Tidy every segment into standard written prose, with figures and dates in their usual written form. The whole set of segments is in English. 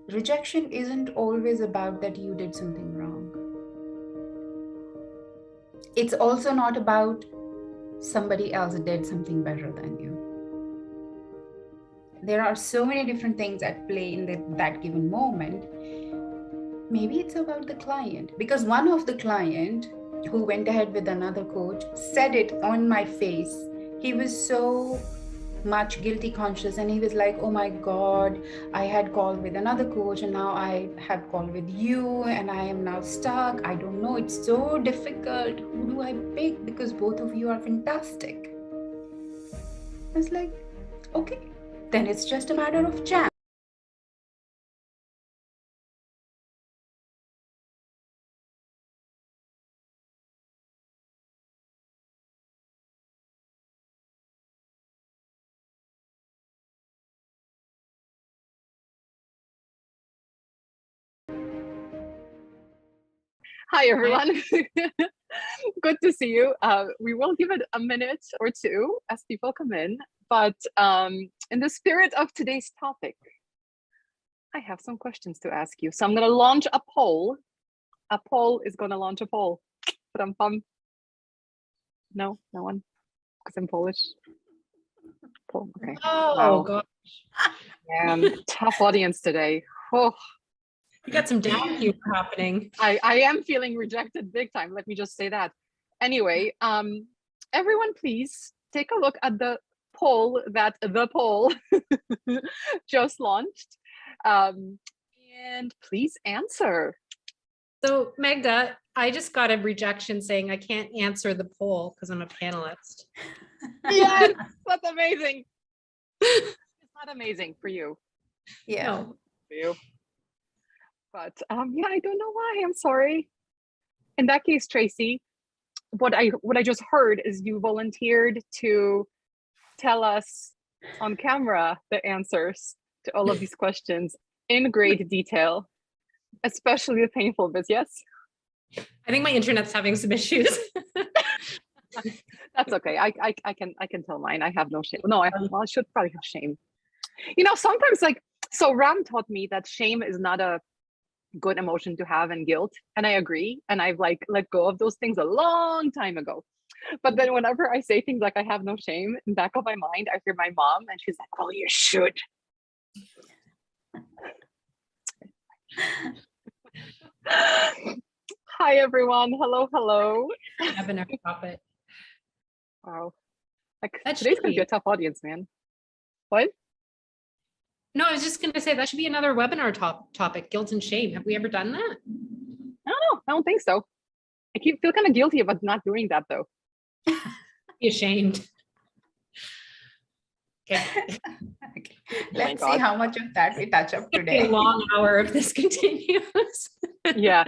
rejection isn't always about that you did something wrong. It's also not about somebody else did something better than you. There are so many different things at play in that given moment. Maybe it's about the client, because one of the client who went ahead with another coach said it on my face. He was so much guilty conscious, and he was like, oh my god, I had called with another coach and now I have called with you and I am now stuck. I don't know, it's so difficult. Who do I pick? Because both of you are fantastic. I was like, okay, then it's just a matter of chance. Hi, everyone. Good to see you. We will give it a minute or two as people come in, but in the spirit of today's topic, I have some questions to ask you. So I'm going to launch a poll. A poll is going to launch a poll. No, no one, because I'm Polish. Poll. Okay. Oh, wow. gosh. Tough audience today. Oh. You got some down humor happening. I am feeling rejected big time. Let me just say that. Anyway, everyone, please take a look at the poll that the poll just launched, and please answer. So Magda, I just got a rejection saying I can't answer the poll because I'm a panelist. Yes, that's amazing. It's not amazing for you. Yeah. No. For you. But yeah, I don't know why. I'm sorry. In that case, Tracy, what I just heard is you volunteered to tell us on camera the answers to all of these questions in great detail, especially the painful bits. Yes. I think my internet's having some issues. That's okay. I can tell mine. I have no shame. No, I should probably have shame. You know, sometimes so Ram taught me that shame is not a good emotion to have, and guilt, and I agree, and I've let go of those things a long time ago. But then whenever I say things like I have no shame, in the back of my mind I hear my mom and she's like, well, you should. Hi everyone. Hello. Webinar topic. Wow, today's gonna be a tough audience, man. What? No, I was just going to say that should be another webinar topic, guilt and shame. Have we ever done that? I don't know. I don't think so. I feel kind of guilty about not doing that though. Be ashamed. Okay. Okay. Let's see how much of that we touch up today. A long hour if this continues. Yeah.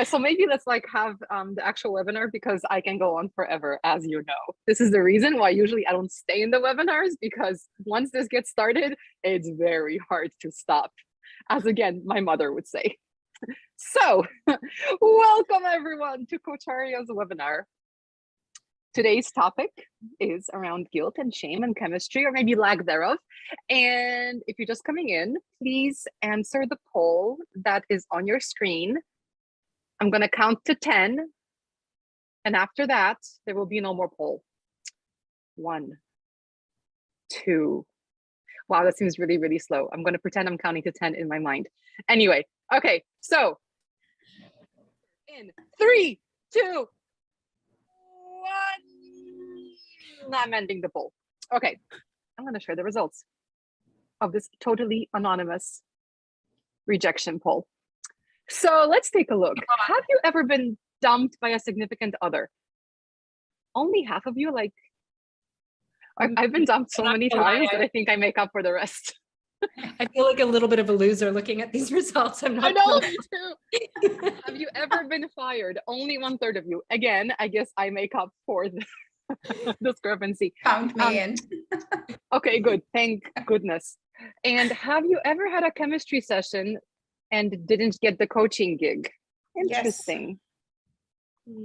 So maybe let's have the actual webinar, because I can go on forever, as you know. This is the reason why usually I don't stay in the webinars, because once this gets started, it's very hard to stop, as again my mother would say. So welcome everyone to Coacharya's webinar. Today's topic is around guilt and shame and chemistry, or maybe lack thereof. And if you're just coming in, please answer the poll that is on your screen. I'm going to count to 10. And after that, there will be no more poll. 1, 2. Wow, that seems really, really slow. I'm going to pretend I'm counting to 10 in my mind. Anyway, okay, so in 3, 2, 1. I'm ending the poll. Okay, I'm going to share the results of this totally anonymous rejection poll. So let's take a look. Have you ever been dumped by a significant other? Only half of you. I've been dumped so many times that I think I make up for the rest. I feel like a little bit of a loser looking at these results. I know, me too. Have you ever been fired? Only 1/3 of you. Again, I guess I make up for the discrepancy. Count me in. Okay, good. Thank goodness. And have you ever had a chemistry session and didn't get the coaching gig? Interesting. Yes.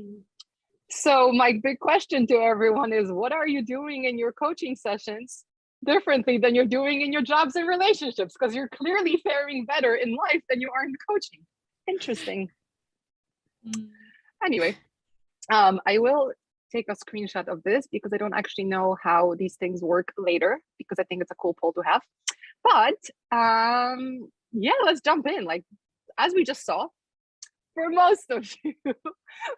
So my big question to everyone is, what are you doing in your coaching sessions differently than you're doing in your jobs and relationships, because you're clearly faring better in life than you are in coaching. Interesting. Anyway, I will take a screenshot of this because I don't actually know how these things work later, because I think it's a cool poll to have. But yeah, let's jump in. Like, as we just saw, for most of you,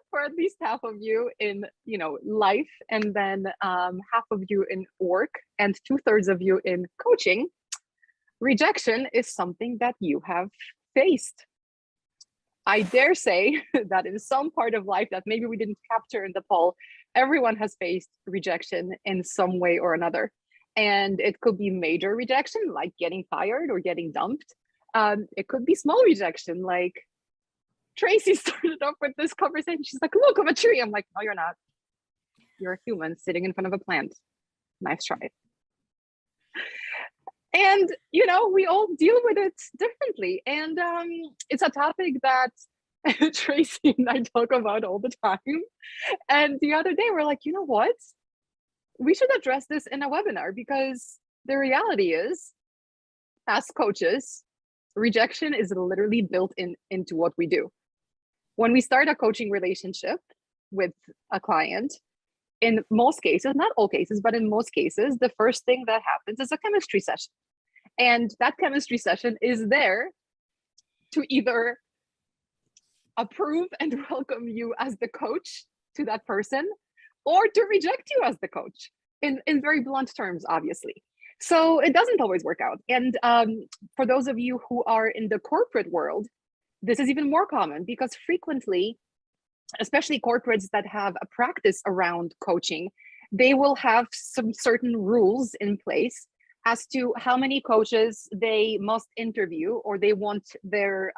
for at least half of you in, you know, life, and then half of you in work, and 2/3 of you in coaching, rejection is something that you have faced. I dare say that in some part of life that maybe we didn't capture in the poll, everyone has faced rejection in some way or another. And it could be major rejection, like getting fired or getting dumped. It could be small rejection, like Tracy started off with this conversation. She's like, look, I'm a tree. I'm like, no, you're not. You're a human sitting in front of a plant. Nice try. And, you know, we all deal with it differently. And it's a topic that Tracy and I talk about all the time. And the other day, we're like, you know what? We should address this in a webinar, because the reality is, as coaches, rejection is literally built into what we do. When we start a coaching relationship with a client, in most cases, not all cases, but in most cases, the first thing that happens is a chemistry session. And that chemistry session is there to either approve and welcome you as the coach to that person, or to reject you as the coach, in very blunt terms, obviously. So it doesn't always work out. And for those of you who are in the corporate world, this is even more common, because frequently, especially corporates that have a practice around coaching, they will have some certain rules in place as to how many coaches they must interview, or they want their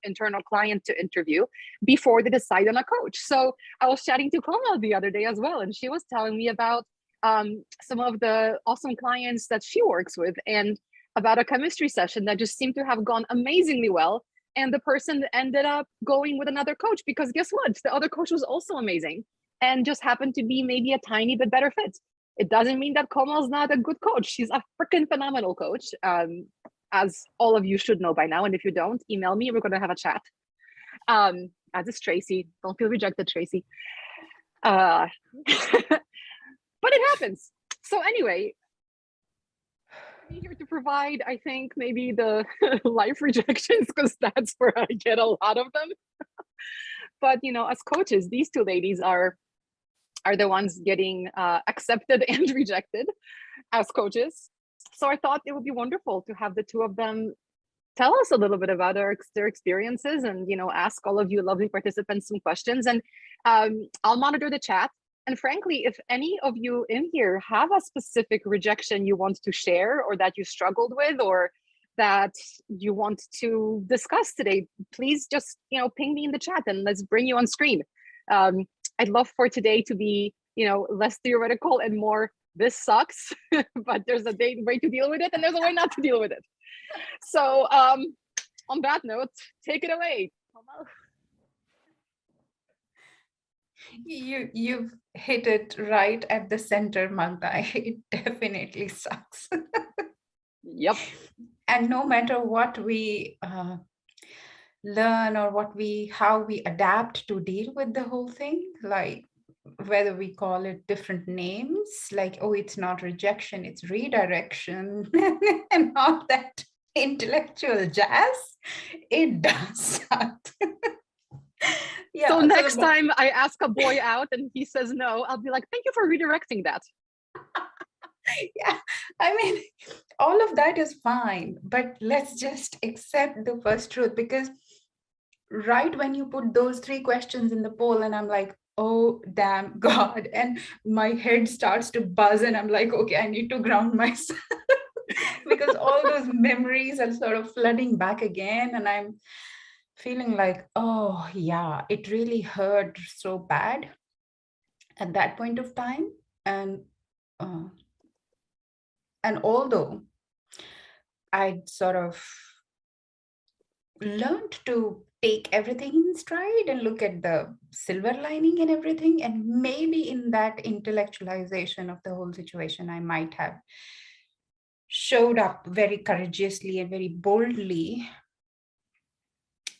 internal client to interview before they decide on a coach. So I was chatting to Komal the other day as well, and she was telling me about some of the awesome clients that she works with, and about a chemistry session that just seemed to have gone amazingly well. And the person ended up going with another coach, because guess what? The other coach was also amazing and just happened to be maybe a tiny bit better fit. It doesn't mean that Komal's not a good coach. She's a freaking phenomenal coach, as all of you should know by now. And if you don't, email me. We're going to have a chat. As is Tracy. Don't feel rejected, Tracy. But it happens. So anyway, I'm here to provide, I think, maybe the life rejections, because that's where I get a lot of them. But, you know, as coaches, these two ladies are the ones getting accepted and rejected as coaches. So I thought it would be wonderful to have the two of them tell us a little bit about their experiences, and, you know, ask all of you lovely participants some questions. And I'll monitor the chat. And frankly, if any of you in here have a specific rejection you want to share, or that you struggled with, or that you want to discuss today, please just, you know, ping me in the chat and let's bring you on screen. I'd love for today to be, you know, less theoretical and more, this sucks, but there's a way to deal with it, and there's a way not to deal with it. So on that note, take it away. You've hit it right at the center, Magda. It definitely sucks. Yep. And no matter what we learn, or how we adapt to deal with the whole thing, like whether we call it different names, like, oh, it's not rejection, it's redirection, and all that intellectual jazz, it does suck. Yeah, so next time I ask a boy out and he says no, I'll be like, thank you for redirecting that. Yeah, I mean, all of that is fine, but let's just accept the first truth, because right when you put those 3 questions in the poll, and I'm like, oh, damn God, and my head starts to buzz, and I'm like, okay, I need to ground myself, because all those memories are sort of flooding back again, and I'm feeling like, oh yeah, it really hurt so bad at that point of time. And although I'd sort of learned to take everything in stride and look at the silver lining and everything, and maybe in that intellectualization of the whole situation, I might have showed up very courageously and very boldly,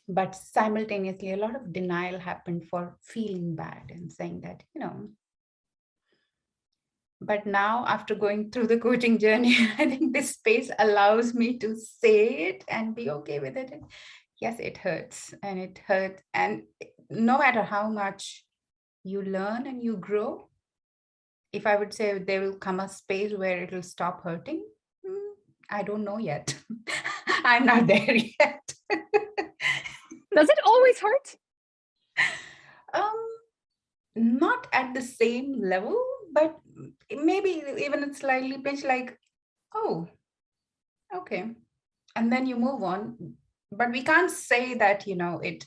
but simultaneously a lot of denial happened for feeling bad and saying that, but now after going through the coaching journey, I think this space allows me to say it and be okay with it. And yes, it hurts and it hurts. And no matter how much you learn and you grow, if I would say there will come a space where it will stop hurting, I don't know yet. I'm not there yet. Does it always hurt? Not at the same level, but maybe even it's slightly pinch like, oh, okay. And then you move on. But we can't say that, it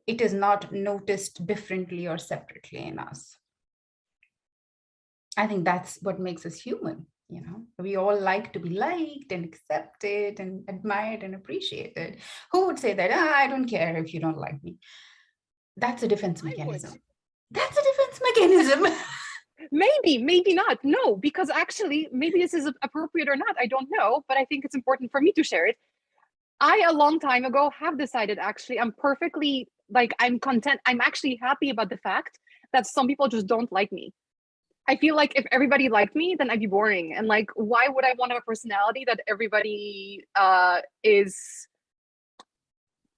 is not noticed differently or separately in us. I think that's what makes us human. We all like to be liked and accepted and admired and appreciated. Who would say that, I don't care if you don't like me? That's a defense mechanism. That's a defense mechanism. Maybe not. No, because actually, maybe this is appropriate or not. I don't know, but I think it's important for me to share it. I, a long time ago, have decided actually, I'm perfectly, I'm content. I'm actually happy about the fact that some people just don't like me. I feel like if everybody liked me, then I'd be boring. And why would I want a personality that everybody is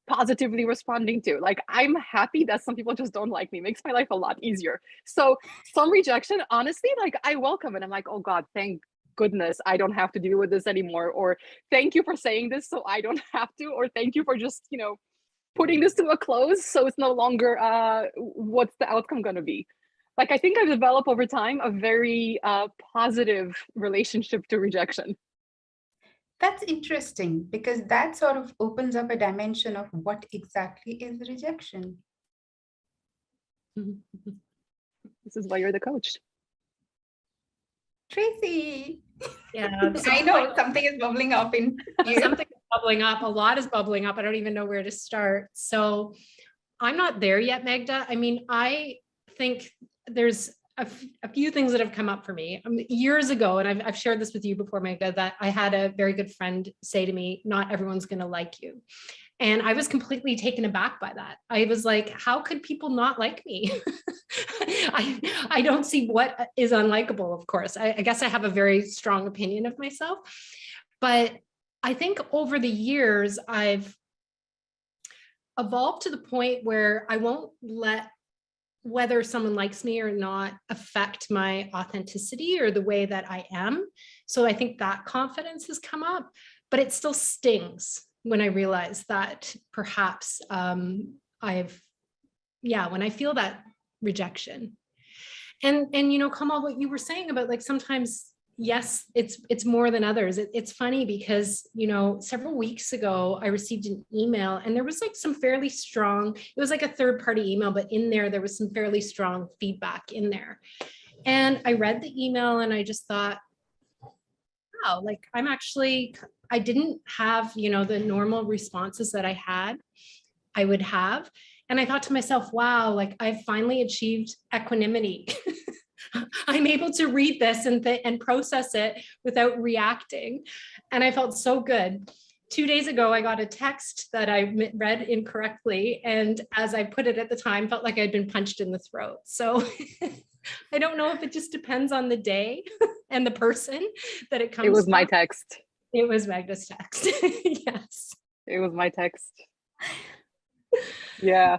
positively responding to? I'm happy that some people just don't like me. It makes my life a lot easier. So some rejection, honestly, I welcome it. I'm like, oh God, thank goodness I don't have to deal with this anymore. Or thank you for saying this so I don't have to. Or thank you for just, putting this to a close so it's no longer what's the outcome going to be. I think I've developed over time a very positive relationship to rejection. That's interesting because that sort of opens up a dimension of what exactly is rejection. This is why you're the coach. Tracy. Yeah. I know something is bubbling up in you. Something is bubbling up. A lot is bubbling up. I don't even know where to start. So I'm not there yet, Magda. I mean, I think there's a few things that have come up for me years ago, and I've shared this with you before, Magda, that I had a very good friend say to me, not everyone's going to like you. And I was completely taken aback by that. I was like, how could people not like me? I don't see what is unlikable, of course. I guess I have a very strong opinion of myself. But I think over the years, I've evolved to the point where I won't let whether someone likes me or not affect my authenticity or the way that I am. So I think that confidence has come up, but it still stings when I realize that perhaps when I feel that rejection. And Komal, what you were saying about sometimes, yes, it's more than others. It's funny because, several weeks ago, I received an email and there was some fairly strong, it was like a third-party email, but in there was some fairly strong feedback in there. And I read the email and I just thought, wow, I didn't have, the normal responses that I would have. And I thought to myself, wow, I've finally achieved equanimity. I'm able to read this and process it without reacting. And I felt so good. 2 days ago, I got a text that I read incorrectly. And as I put it at the time, felt like I'd been punched in the throat. So I don't know if it just depends on the day and the person that it comes from. It was my text. It was Magda's text. Yes. It was my text. Yeah.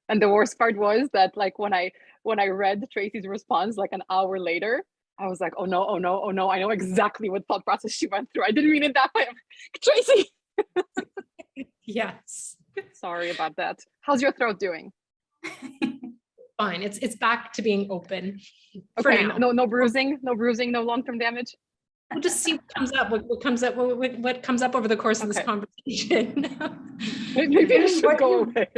And the worst part was that when I read Tracy's response an hour later, I was like, oh no, I know exactly what thought process she went through. I didn't mean it that way. Tracy. Yes. Sorry about that. How's your throat doing? Fine. It's back to being open. Okay. No bruising, no long-term damage. We'll just see what comes up. What comes up over the course of this conversation. Maybe I should go away.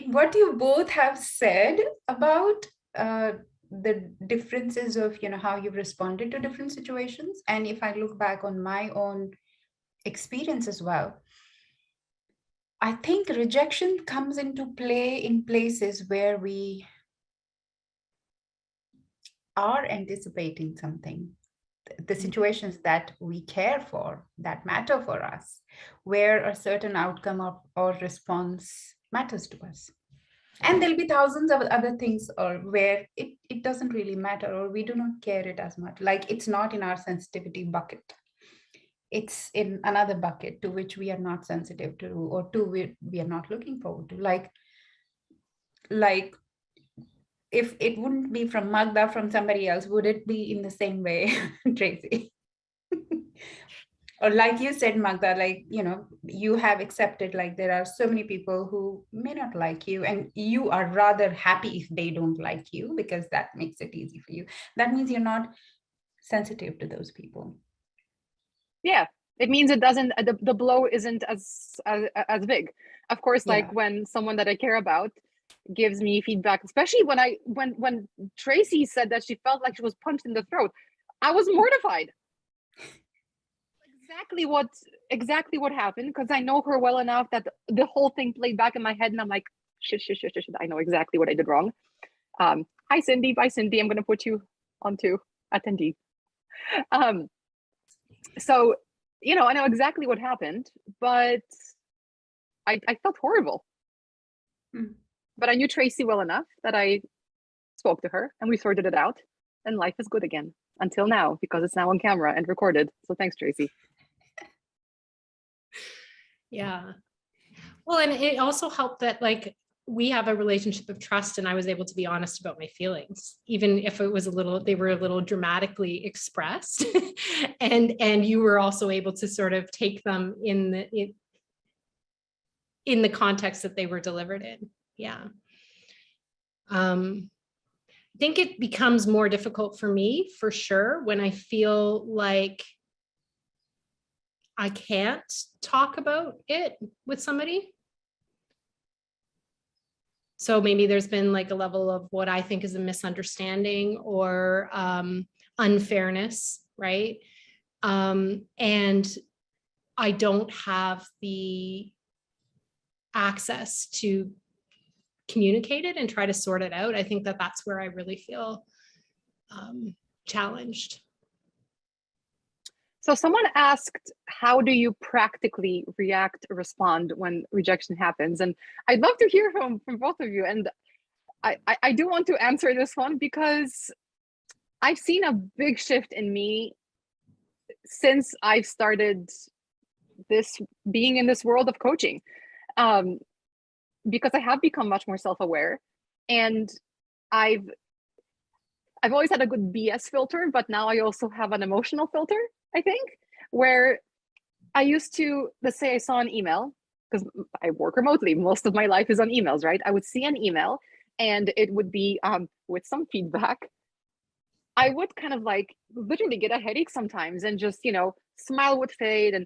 What you both have said about the differences of how you've responded to different situations, and if I look back on my own experience as well, I think rejection comes into play in places where we are anticipating something the situations that we care for, that matter for us, where a certain outcome or response matters to us. And there'll be thousands of other things or where it doesn't really matter, or we do not care it as much. Like it's not in our sensitivity bucket. It's in another bucket to which we are not sensitive to, or to we are not looking forward to. Like if it wouldn't be from Magda, from somebody else, would it be in the same way, Tracy? Or like you said, Magda, like, you have accepted, like, there are so many people who may not like you, and you are rather happy if they don't like you, because that makes it easy for you. That means you're not sensitive to those people. Yeah, it means it doesn't, the blow isn't as big. Of course, like when someone that I care about gives me feedback, especially when Tracy said that she felt like she was punched in the throat, I was mortified. Exactly what happened, because I know her well enough that the whole thing played back in my head, and I'm like, shit, I know exactly what I did wrong. Hi Cindy, bye Cindy, I'm gonna put you onto attendee. So I know exactly what happened, but I felt horrible. But I knew Tracy well enough that I spoke to her and we sorted it out, and life is good again until now, because it's now on camera and recorded. So thanks, Tracy. Yeah. Well, and it also helped that, like, we have a relationship of trust, and I was able to be honest about my feelings, even if it was they were a little dramatically expressed. and you were also able to sort of take them in the context that they were delivered in. Yeah. I think it becomes more difficult for me, for sure, when I feel like I can't talk about it with somebody. So maybe there's been like a level of what I think is a misunderstanding or unfairness, right? And I don't have the access to communicate it and try to sort it out. I think that that's where I really feel challenged. So someone asked, how do you practically react or respond when rejection happens? And I'd love to hear from both of you. And I do want to answer this one, because I've seen a big shift in me since I've started being in this world of coaching, because I have become much more self-aware, and I've always had a good BS filter, but now I also have an emotional filter, I think, where I used to, let's say I saw an email, because I work remotely, most of my life is on emails, right? I would see an email and it would be with some feedback. I would kind of like literally get a headache sometimes, and just, smile would fade, and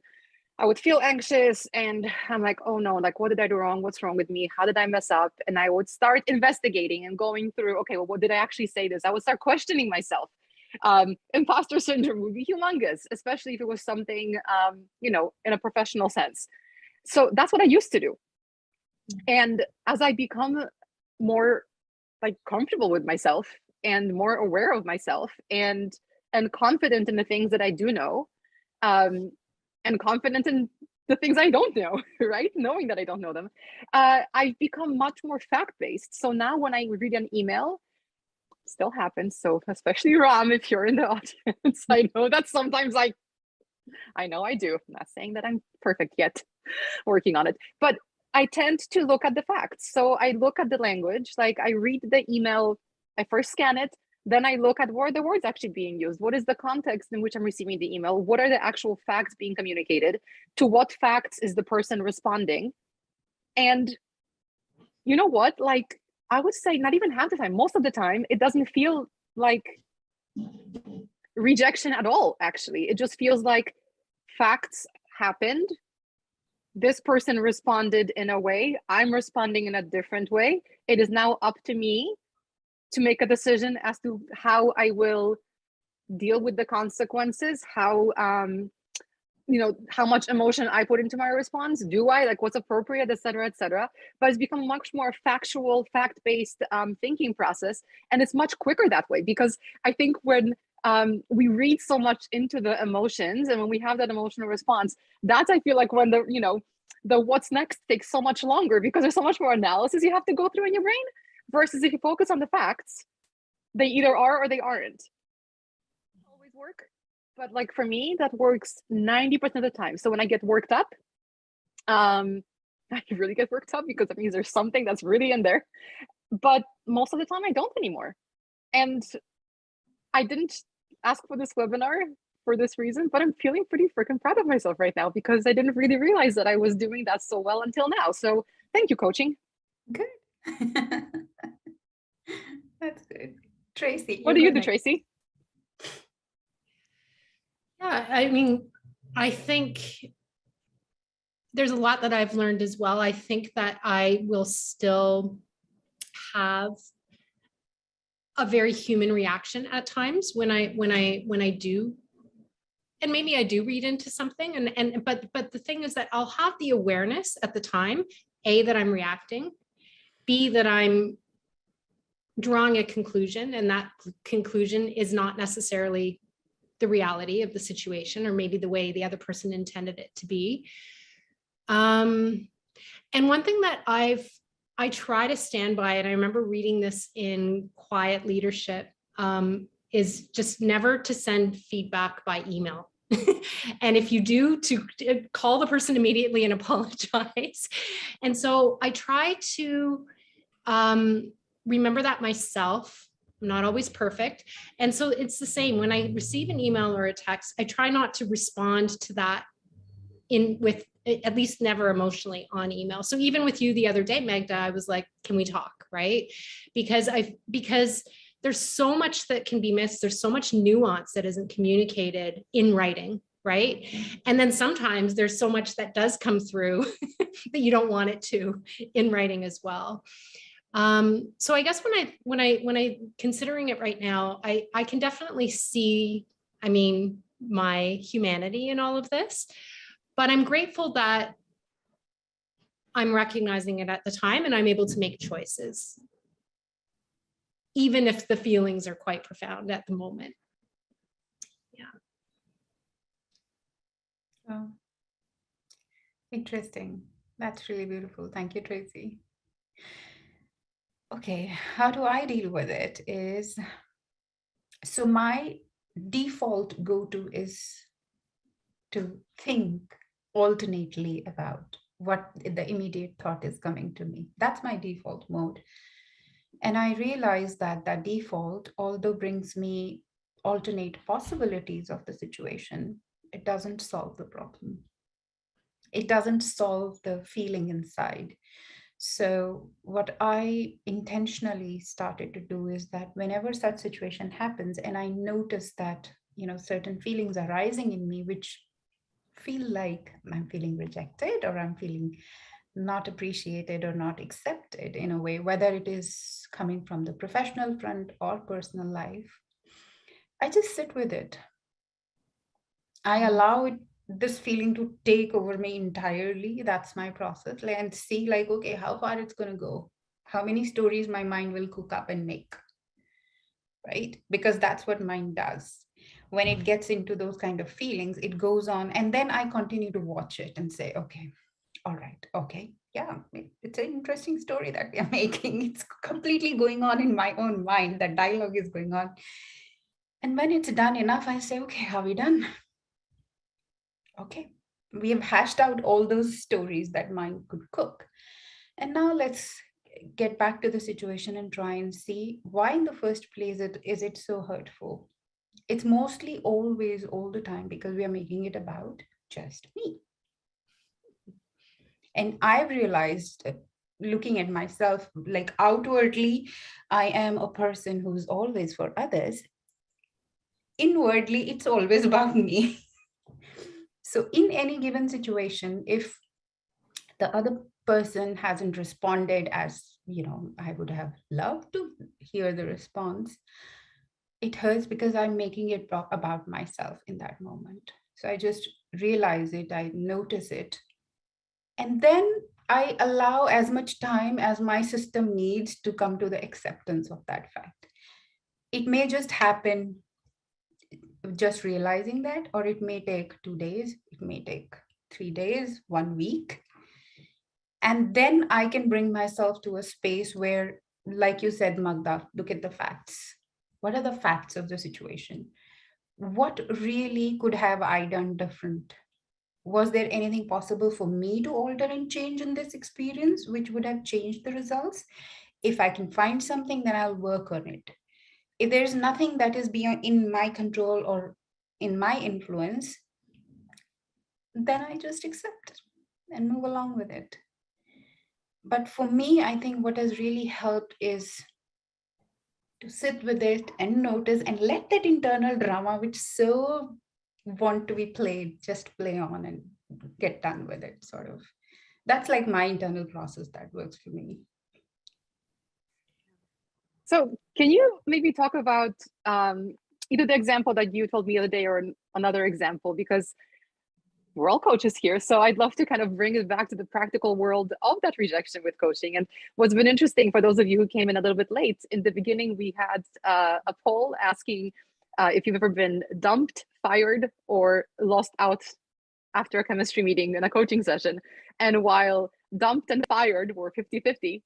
I would feel anxious, and I'm like, oh no, like, what did I do wrong? What's wrong with me? How did I mess up? And I would start investigating and going through, okay, well, what did I actually say this? I would start questioning myself. Imposter syndrome would be humongous, especially if it was something, in a professional sense. So that's what I used to do. And as I become more like comfortable with myself and more aware of myself, and confident in the things that I do know, and confident in the things I don't know, right? Knowing that I don't know them, I've become much more fact-based. So now when I read an email, still happens. So especially Ram, if you're in the audience, I know that sometimes I know I do. I'm not saying that I'm perfect yet, working on it, but I tend to look at the facts. So I look at the language, like I read the email, I first scan it, then I look at where the words actually being used. What is the context in which I'm receiving the email? What are the actual facts being communicated? To what facts is the person responding? And you know what? Like, I would say not even half the time, most of the time, it doesn't feel like rejection at all, actually. It just feels like facts happened. This person responded in a way, I'm responding in a different way. It is now up to me to make a decision as to how I will deal with the consequences, how how much emotion I put into my response. Do I, like, what's appropriate, etc., etc. But it's become much more factual, fact-based thinking process, and it's much quicker that way, because I think when we read so much into the emotions, and when we have that emotional response, that's, I feel like, when the what's next takes so much longer, because there's so much more analysis you have to go through in your brain, versus if you focus on the facts, they either are or they aren't. Always work, but like for me, that works 90% of the time. So when I get worked up, I really get worked up, because that means there's something that's really in there. But most of the time I don't anymore. And I didn't ask for this webinar for this reason, but I'm feeling pretty freaking proud of myself right now, because I didn't really realize that I was doing that so well until now. So thank you, coaching. Good. That's good. Tracy. What do you do, Tracy? Yeah, I mean, I think there's a lot that I've learned as well. I think that I will still have a very human reaction at times when I do, and maybe I do read into something, but the thing is that I'll have the awareness at the time, A, that I'm reacting, B, that I'm drawing a conclusion, and that conclusion is not necessarily the reality of the situation, or maybe the way the other person intended it to be. And one thing that I try to stand by, and I remember reading this in Quiet Leadership, is just never to send feedback by email. And if you do, to call the person immediately and apologize. And so I try to remember that myself. I'm not always perfect. And so it's the same when I receive an email or a text, I try not to respond to that with at least never emotionally on email. So even with you the other day, Magda, I was like, can we talk, right? Because there's so much that can be missed. There's so much nuance that isn't communicated in writing, right? And then sometimes there's so much that does come through that you don't want it to in writing as well. So I guess when I considering it right now, I can definitely see, I mean, my humanity in all of this, but I'm grateful that I'm recognizing it at the time and I'm able to make choices, even if the feelings are quite profound at the moment. Yeah. Oh, interesting. That's really beautiful. Thank you, Tracy. Okay, how do I deal with it is, so my default go-to is to think alternately about what the immediate thought is coming to me. That's my default mode. And I realize that that default, although brings me alternate possibilities of the situation, it doesn't solve the problem. It doesn't solve the feeling inside. So what I intentionally started to do is that whenever such situation happens and I notice that, certain feelings are rising in me, which feel like I'm feeling rejected or I'm feeling not appreciated or not accepted in a way, whether it is coming from the professional front or personal life, I just sit with it. I allow this feeling to take over me entirely. That's my process. And see, like, okay, how far it's going to go, how many stories my mind will cook up and make, right? Because that's what mind does. When it gets into those kind of feelings, it goes on, and then I continue to watch it and say, okay, all right, okay, yeah, it's an interesting story that we are making. It's completely going on in my own mind. That dialogue is going on. And when it's done enough, I say, okay, are we done? Okay, we have hashed out all those stories that mind could cook. And now let's get back to the situation and try and see why in the first place is it so hurtful. It's mostly always all the time because we are making it about just me. And I've realized, looking at myself, like outwardly, I am a person who's always for others. Inwardly, it's always about me. So in any given situation, if the other person hasn't responded as, I would have loved to hear the response, it hurts because I'm making it about myself in that moment. So I just realize it, I notice it, and then I allow as much time as my system needs to come to the acceptance of that fact. It may just happen just realizing that, or it may take 2 days, it may take 3 days, 1 week. And then I can bring myself to a space where, like you said, Magda, look at the facts. What are the facts of the situation? What really could have I done different? Was there anything possible for me to alter and change in this experience, which would have changed the results? If I can find something, then I'll work on it. If there's nothing that is beyond in my control or in my influence, then I just accept it and move along with it. But for me, I think what has really helped is to sit with it and notice and let that internal drama, which so want to be played, just play on and get done with it, sort of. That's like my internal process that works for me. So can you maybe talk about either the example that you told me the other day or another example, because we're all coaches here. So I'd love to kind of bring it back to the practical world of that rejection with coaching. And what's been interesting for those of you who came in a little bit late, in the beginning, we had a poll asking if you've ever been dumped, fired, or lost out after a chemistry meeting in a coaching session. And while dumped and fired were 50-50,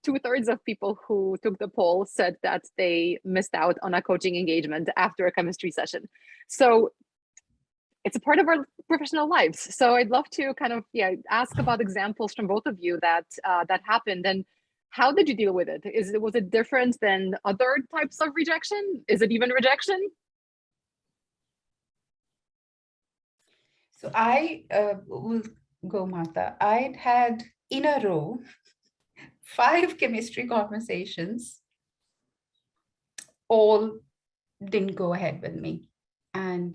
2/3 of people who took the poll said that they missed out on a coaching engagement after a chemistry session. So it's a part of our professional lives. So I'd love to kind of ask about examples from both of you that that happened, and how did you deal with it? Was it different than other types of rejection? Is it even rejection? So I will go, Magda. I'd had in a row 5 chemistry conversations, all didn't go ahead with me. And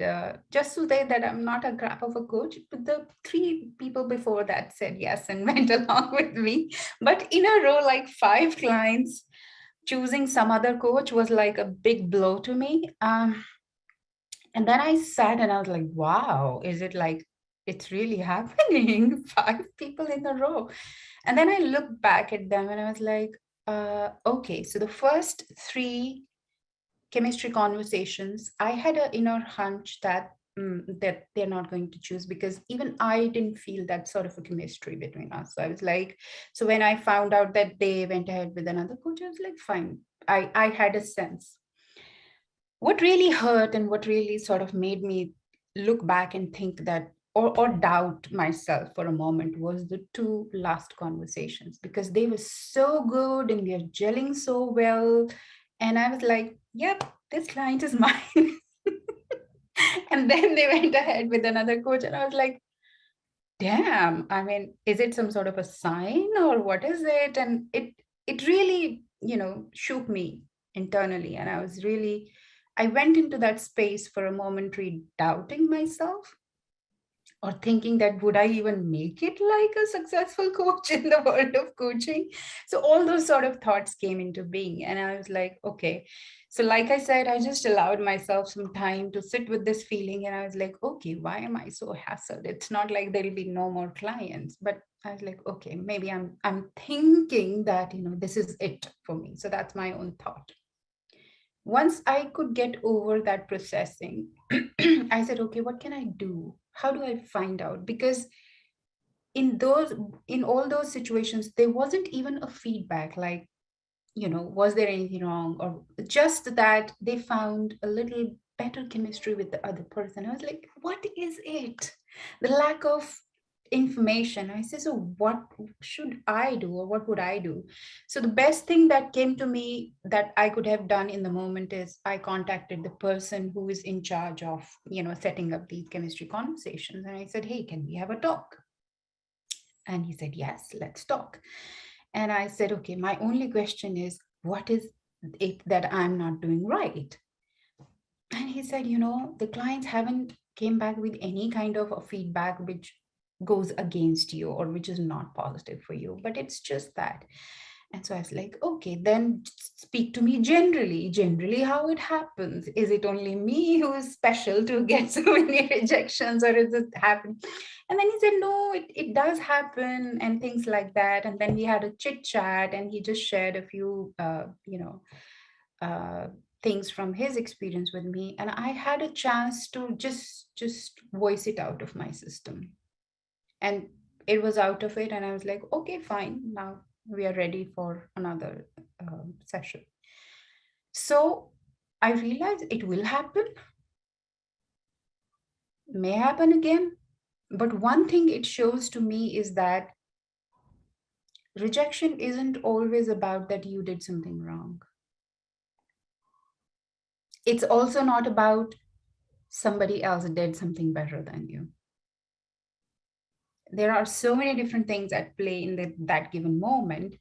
just to say that I'm not a crap of a coach, but the 3 people before that said yes and went along with me. But in a row, like 5 clients, choosing some other coach was like a big blow to me. And then I sat and I was like, wow, is it like it's really happening? 5 people in a row. And then I looked back at them and I was like, okay, so the first 3 chemistry conversations, I had an inner hunch that that they're not going to choose, because even I didn't feel that sort of a chemistry between us. So I was like, so when I found out that they went ahead with another coach, I was like, fine. I had a sense. What really hurt and what really sort of made me look back and think that or doubt myself for a moment was the 2 last conversations, because they were so good and we are gelling so well. And I was like, yep, this client is mine. And then they went ahead with another coach. And I was like, damn, I mean, is it some sort of a sign or what is it? And it really, shook me internally. And I went into that space for a momentary doubting myself, or thinking that would I even make it like a successful coach in the world of coaching? So all those sort of thoughts came into being. And I was like, okay. So like I said, I just allowed myself some time to sit with this feeling. And I was like, okay, why am I so hassled? It's not like there'll be no more clients. But I was like, okay, maybe I'm thinking that, this is it for me. So that's my own thought. Once I could get over that processing, I said, okay, what can I do? How do I find out? Because in all those situations, there wasn't even a feedback like, was there anything wrong? Or just that they found a little better chemistry with the other person. I was like, what is it? The lack of information. I said, so what should I do, or what would I do? So the best thing that came to me that I could have done in the moment is I contacted the person who is in charge of, setting up these chemistry conversations. And I said, hey, can we have a talk? And he said, yes, let's talk. And I said, okay, my only question is, what is it that I'm not doing right? And he said, the clients haven't came back with any kind of a feedback which goes against you or which is not positive for you, but it's just that. And so I was like, okay, then speak to me generally how it happens. Is it only me who is special to get so many rejections, or is it happen? And then he said, no, it does happen, and things like that. And then we had a chit chat, and he just shared a few, uh, things from his experience with me, and I had a chance to just voice it out of my system, and it was out of it, and I was like, okay, fine, now we are ready for another session. So I realized it will happen, may happen again, but one thing it shows to me is that rejection isn't always about that you did something wrong. It's also not about somebody else did something better than you. There are so many different things at play in that given moment.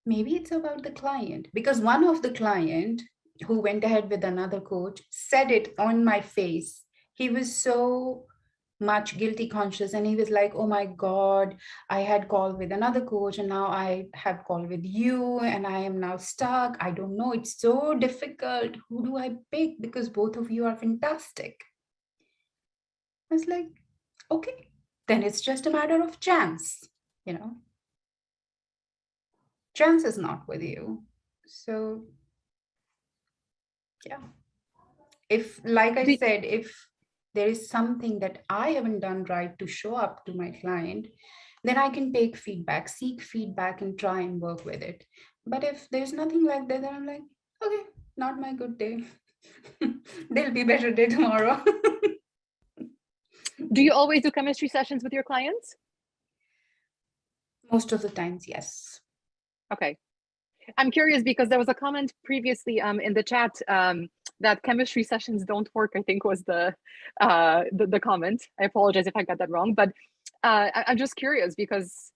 Maybe it's about the client, because one of the client who went ahead with another coach said it on my face. He was so much guilty conscious, and he was like, oh my god, I had call with another coach and now I have call with you and I am now stuck. I don't know, it's so difficult. Who do I pick? Because both of you are fantastic. I was like, okay, then it's just a matter of chance, you know. Chance is not with you. So yeah, if, like I Do, said, if there is something that I haven't done right to show up to my client, then I can take feedback, seek feedback, and try and work with it. But if there's nothing like that, then I'm like, okay, not my good day. There'll be better day tomorrow. do you always do chemistry sessions with your clients? Most of the times, yes. Okay. I'm curious because there was a comment previously in the chat that chemistry sessions don't work, I think was the comment. I apologize if I got that wrong, but I'm just curious because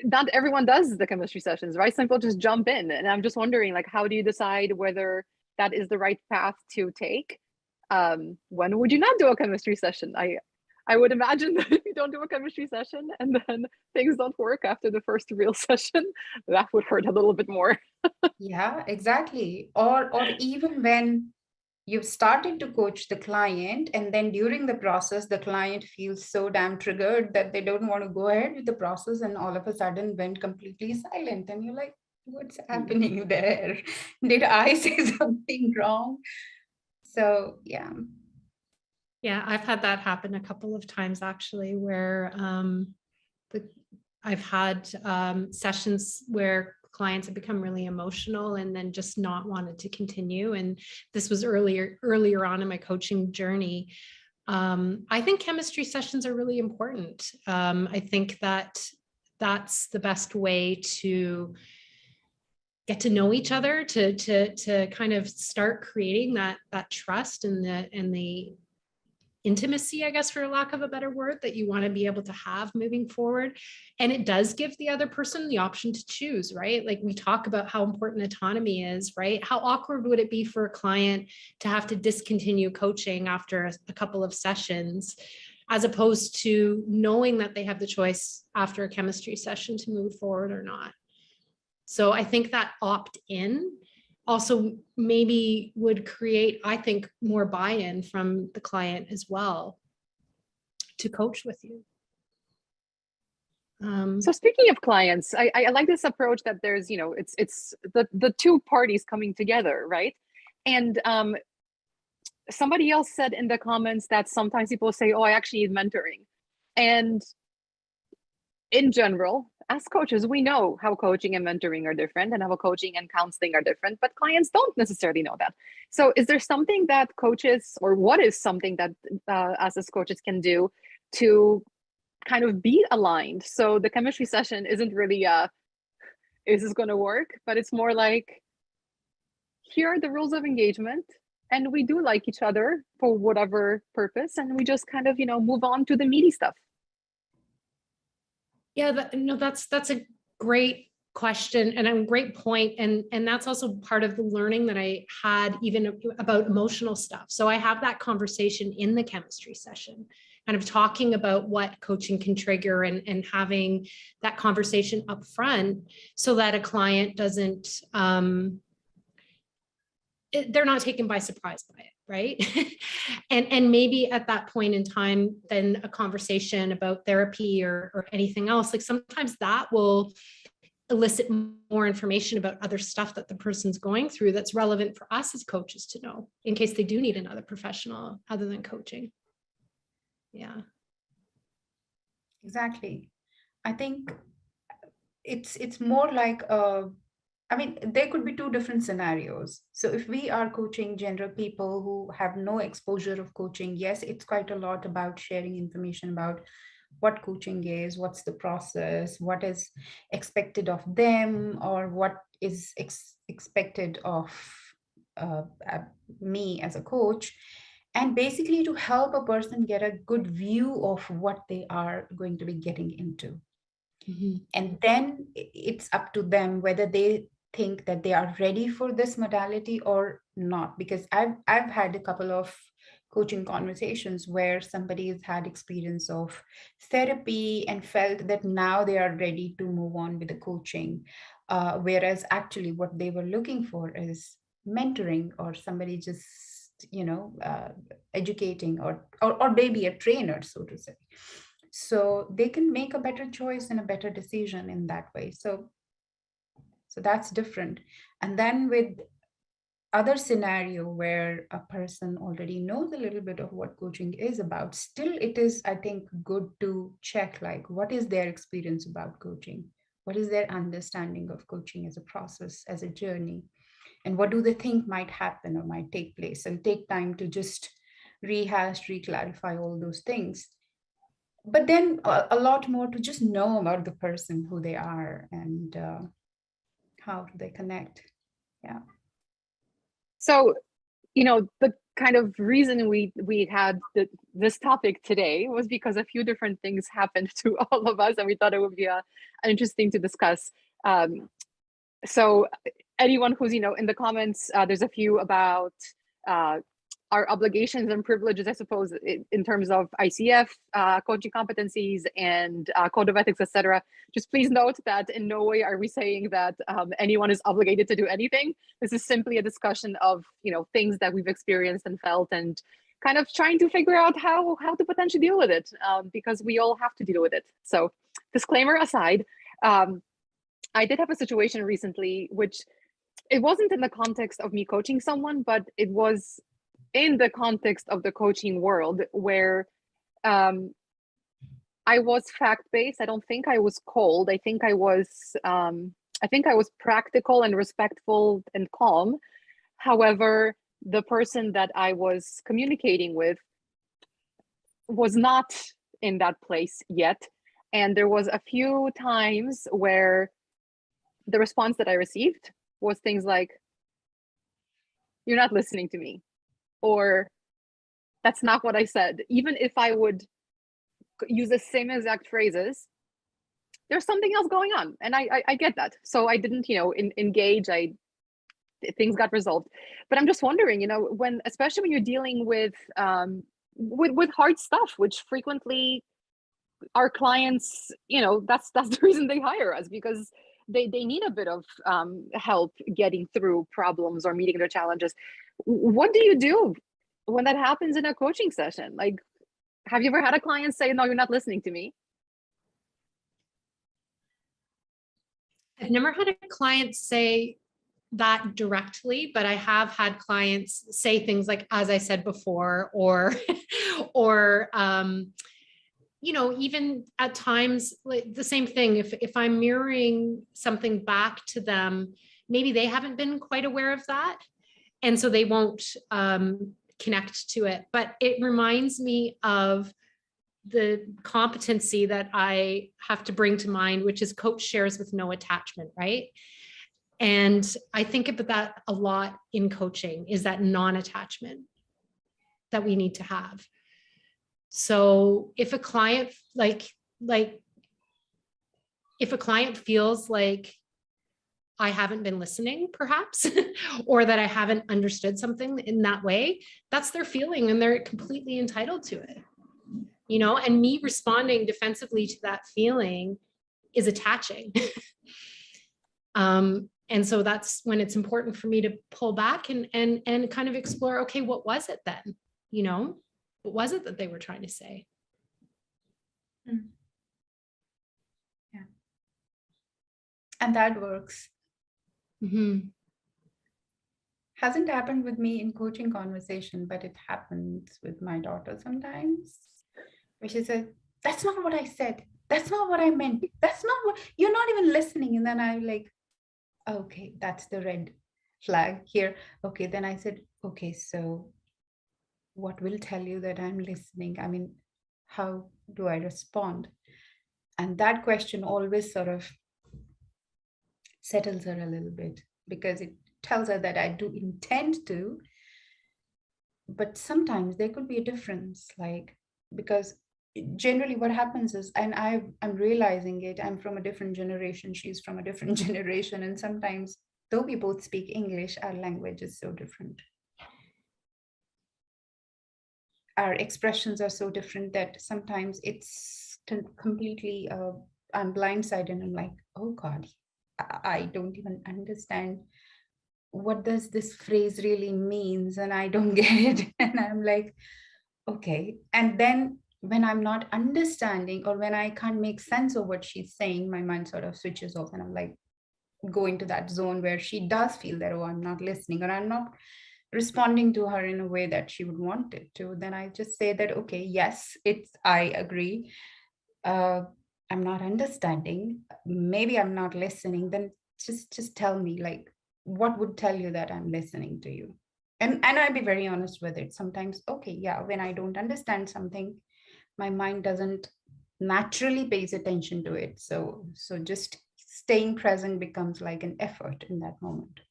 not everyone does the chemistry sessions, right? Some people just jump in, and I'm just wondering, like, how do you decide whether that is the right path to take? When would you not do a chemistry session? I would imagine that if you don't do a chemistry session and then things don't work after the first real session, that would hurt a little bit more. Yeah, exactly. Or even when you've started to coach the client, and then during the process the client feels so damn triggered that they don't want to go ahead with the process, and all of a sudden went completely silent, and you're like, what's happening there? Did I say something wrong? So yeah. Yeah, I've had that happen a couple of times actually, where I've had sessions where clients have become really emotional and then just not wanted to continue. And this was earlier on in my coaching journey. I think chemistry sessions are really important. I think that that's the best way to get to know each other, to kind of start creating that trust and the intimacy, I guess, for lack of a better word, that you want to be able to have moving forward. And it does give the other person the option to choose, right? Like we talk about how important autonomy is, right? How awkward would it be for a client to have to discontinue coaching after a couple of sessions, as opposed to knowing that they have the choice after a chemistry session to move forward or not. So I think that opt-in also maybe would create, I think, more buy-in from the client as well to coach with you. So speaking of clients, I like this approach that there's, you know, it's the two parties coming together, right? And somebody else said in the comments that sometimes people say, oh, I actually need mentoring. And in general, as coaches, we know how coaching and mentoring are different and how coaching and counseling are different, but clients don't necessarily know that. So is there something that coaches, or what is something that us as coaches can do to kind of be aligned? So the chemistry session isn't really is this going to work, but it's more like, here are the rules of engagement, and we do like each other for whatever purpose, and we just kind of, you know, move on to the meaty stuff. Yeah, that's a great question and a great point. And that's also part of the learning that I had even about emotional stuff. So I have that conversation in the chemistry session, kind of talking about what coaching can trigger, and having that conversation up front so that a client doesn't, they're not taken by surprise by it, right? and maybe at that point in time, then a conversation about therapy or anything else, like sometimes that will elicit more information about other stuff that the person's going through that's relevant for us as coaches to know in case they do need another professional other than coaching. Yeah. Exactly. I think it's more like I mean, there could be two different scenarios. So if we are coaching general people who have no exposure of coaching, yes, it's quite a lot about sharing information about what coaching is, what's the process, what is expected of them, or what is expected of uh, uh, me as a coach. And basically to help a person get a good view of what they are going to be getting into. Mm-hmm. And then it's up to them whether they think that they are ready for this modality or not. Because I've had a couple of coaching conversations where somebody has had experience of therapy and felt that now they are ready to move on with the coaching, whereas actually what they were looking for is mentoring or somebody just educating or maybe a trainer, so to say, so they can make a better choice and a better decision in that way. So that's different. And then with other scenario where a person already knows a little bit of what coaching is about, still it is, I think, good to check like what is their experience about coaching, what is their understanding of coaching as a process, as a journey, and what do they think might happen or might take place, and take time to just rehash, re-clarify all those things. But then a lot more to just know about the person, who they are, and how do they connect. Yeah. So, the kind of reason we had this topic today was because a few different things happened to all of us, and we thought it would be interesting to discuss. So anyone who's in the comments, there's a few about our obligations and privileges, I suppose, in terms of ICF, coaching competencies, and code of ethics, etc. Just please note that in no way are we saying that anyone is obligated to do anything. This is simply a discussion of things that we've experienced and felt, and kind of trying to figure out how to potentially deal with it, because we all have to deal with it. So, disclaimer aside, I did have a situation recently, which it wasn't in the context of me coaching someone, but it was in the context of the coaching world, where I was fact-based. I don't think I was cold. I think I was practical and respectful and calm. However, the person that I was communicating with was not in that place yet. And there was a few times where the response that I received was things like, "You're not listening to me," or "That's not what I said." Even if I would use the same exact phrases, there's something else going on. And I get that. So I didn't, engage. Things got resolved. But I'm just wondering, when, especially when you're dealing with hard stuff, which frequently our clients, that's the reason they hire us, because they need a bit of help getting through problems or meeting their challenges. What do you do when that happens in a coaching session? Like, have you ever had a client say, "No, you're not listening to me"? I've never had a client say that directly, but I have had clients say things like, "As I said before," or or even at times, like the same thing, if I'm mirroring something back to them, maybe they haven't been quite aware of that, and so they won't connect to it. But it reminds me of the competency that I have to bring to mind, which is coach shares with no attachment, right? And I think about that a lot in coaching, is that non-attachment that we need to have. So if a client if a client feels like I haven't been listening, perhaps, or that I haven't understood something in that way, that's their feeling, and they're completely entitled to it. And me responding defensively to that feeling is attaching. And so that's when it's important for me to pull back and kind of explore, okay, what was it then? What was it that they were trying to say? Yeah. And that works. Mhm. Hasn't happened with me in coaching conversation, but it happens with my daughter sometimes, where she said, that's not what I said. That's not what I meant. That's not what, you're not even listening. And then I like, okay, that's the red flag here. Okay, then I said, okay, so what will tell you that I'm listening? I mean, how do I respond? And that question always sort of settles her a little bit, because it tells her that I do intend to, but sometimes there could be a difference, like, because generally what happens is, and I'm realizing it, I'm from a different generation, she's from a different generation, and sometimes though we both speak English, our language is so different, our expressions are so different that sometimes it's completely I'm blindsided and I'm like, oh god, I don't even understand what does this phrase really means, and I don't get it. And I'm like, okay. And then when I'm not understanding, or when I can't make sense of what she's saying, my mind sort of switches off, and I'm like, go into that zone where she does feel that, oh, I'm not listening, or I'm not responding to her in a way that she would want it to. Then I just say that, okay, yes, it's, I agree, uh, I'm not understanding, maybe I'm not listening. Then just tell me, like, what would tell you that I'm listening to you? And I'd be very honest with it. Sometimes, okay, yeah, when I don't understand something, my mind doesn't naturally pays attention to it. So just staying present becomes like an effort in that moment.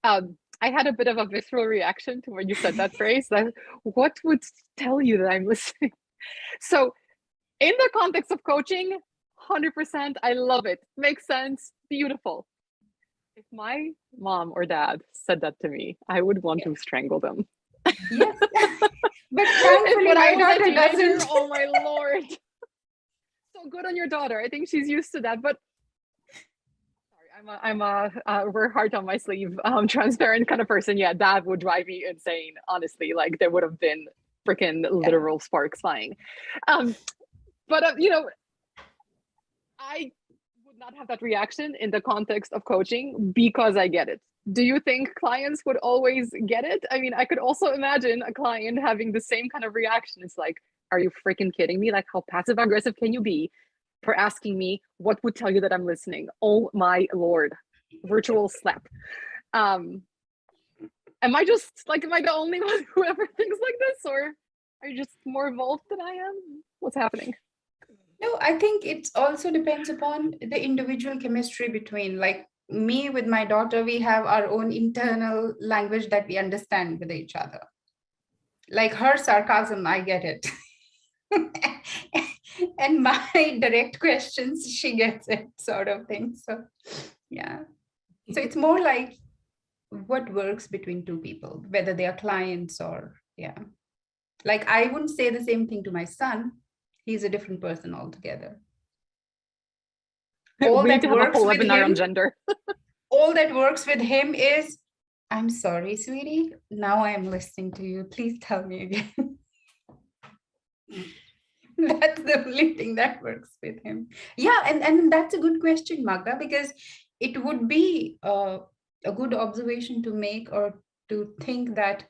I had a bit of a visceral reaction to when you said that phrase, that what would tell you that I'm listening? So in the context of coaching, 100%, I love it. Makes sense. Beautiful. If my mom or dad said that to me, I would want to strangle them. Yes. But thankfully, when I my was a daughter teenager, doesn't. oh my lord. So good on your daughter. I think she's used to that. But sorry, I'm a wear heart on my sleeve, transparent kind of person. Yeah, that would drive me insane. Honestly, like there would have been freaking Yeah. literal sparks flying. But you know, I would not have that reaction in the context of coaching because I get it. Do you think clients would always get it? I mean, I could also imagine a client having the same kind of reaction. It's like, are you freaking kidding me? Like, how passive aggressive can you be for asking me what would tell you that I'm listening? Oh my lord, virtual slap. Am I just like, am I the only one who ever thinks like this, or are you just more evolved than I am? What's happening? No, I think it also depends upon the individual chemistry between, like, me with my daughter, we have our own internal language that we understand with each other. Like her sarcasm, I get it. And my direct questions, she gets it, sort of thing. So, yeah. So it's more like what works between two people, whether they are clients or, yeah. Like I wouldn't say the same thing to my son. He's a different person altogether. All We need that to have a works whole with webinar on him, gender. all that works with him is, I'm sorry, sweetie. Now I'm listening to you. Please tell me again. That's the only thing that works with him. Yeah, and that's a good question, Magda, because it would be a good observation to make, or to think that,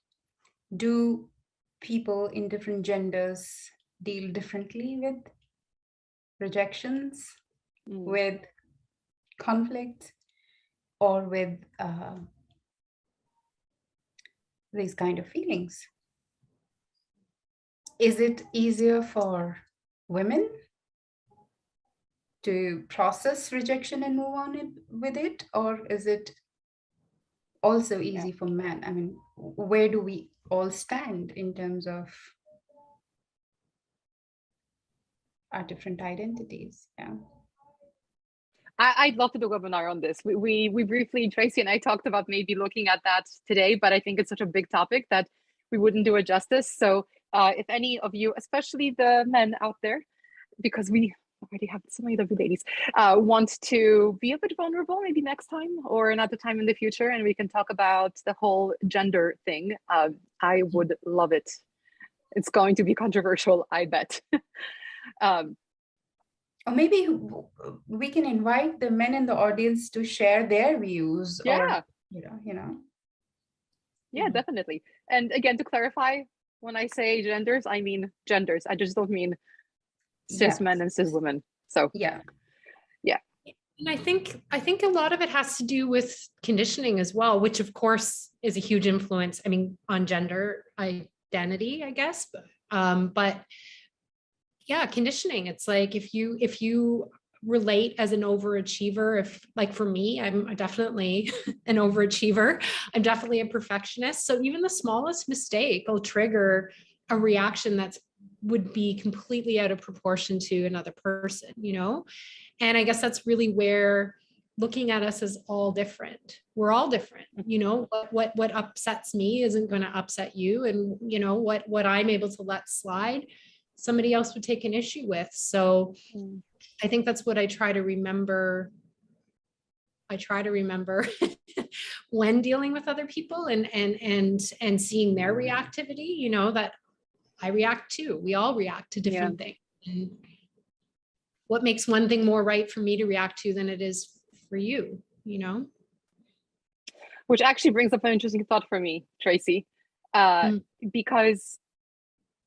do people in different genders deal differently with rejections, with conflict, or with these kind of feelings? Is it easier for women to process rejection and move on with it, or is it also easy for men? I mean, where do we all stand in terms of our different identities? Yeah. I'd love to do a webinar on this. We briefly, Tracy and I talked about maybe looking at that today, but I think it's such a big topic that we wouldn't do it justice. So if any of you, especially the men out there, because we already have so many lovely ladies, want to be a bit vulnerable, maybe next time or another time in the future, and we can talk about the whole gender thing, I would love it. It's going to be controversial, I bet. Or maybe we can invite the men in the audience to share their views, or Yeah, yeah, Mhm. definitely. And again, to clarify, when I say genders, I mean genders. I just don't mean cis Yeah, men and cis women. So yeah, yeah. And I think a lot of it has to do with conditioning as well, which of course is a huge influence. I mean, on gender identity, I guess. But yeah, conditioning. It's like if you relate as an overachiever, if like for me, I'm definitely an overachiever. I'm definitely a perfectionist. So even the smallest mistake will trigger a reaction that's would be completely out of proportion to another person, you know? And I guess that's really where looking at us as all different. We're all different. You know, what upsets me isn't going to upset you. And you know, what I'm able to let slide, somebody else would take an issue with. So Mm. I think that's what I try to remember. I try to remember when dealing with other people and seeing their reactivity, you know, that I react to. We all react to Yeah. different things. And what makes one thing more right for me to react to than it is for you, you know? Which actually brings up an interesting thought for me, Tracy, uh, Mm. because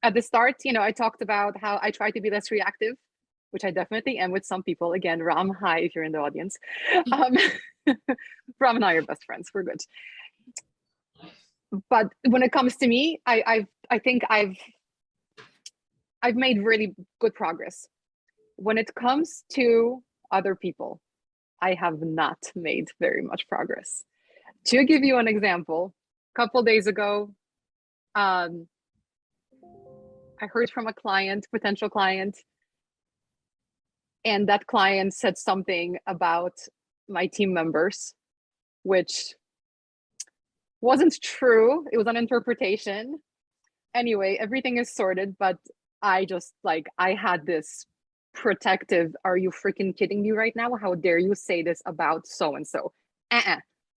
at the start, I talked about how I try to be less reactive, which I definitely am with some people. Again, Ram, hi if you're in the audience. Um, Ram and I are best friends. We're good. But when it comes to me, I think I've made really good progress. When it comes to other people, I have not made very much progress. To give you an example, a couple days ago, I heard from a client, potential client, and that client said something about my team members, which wasn't true. It was an interpretation. Anyway, everything is sorted, but I just I had this protective, are you freaking kidding me right now? How dare you say this about so and so?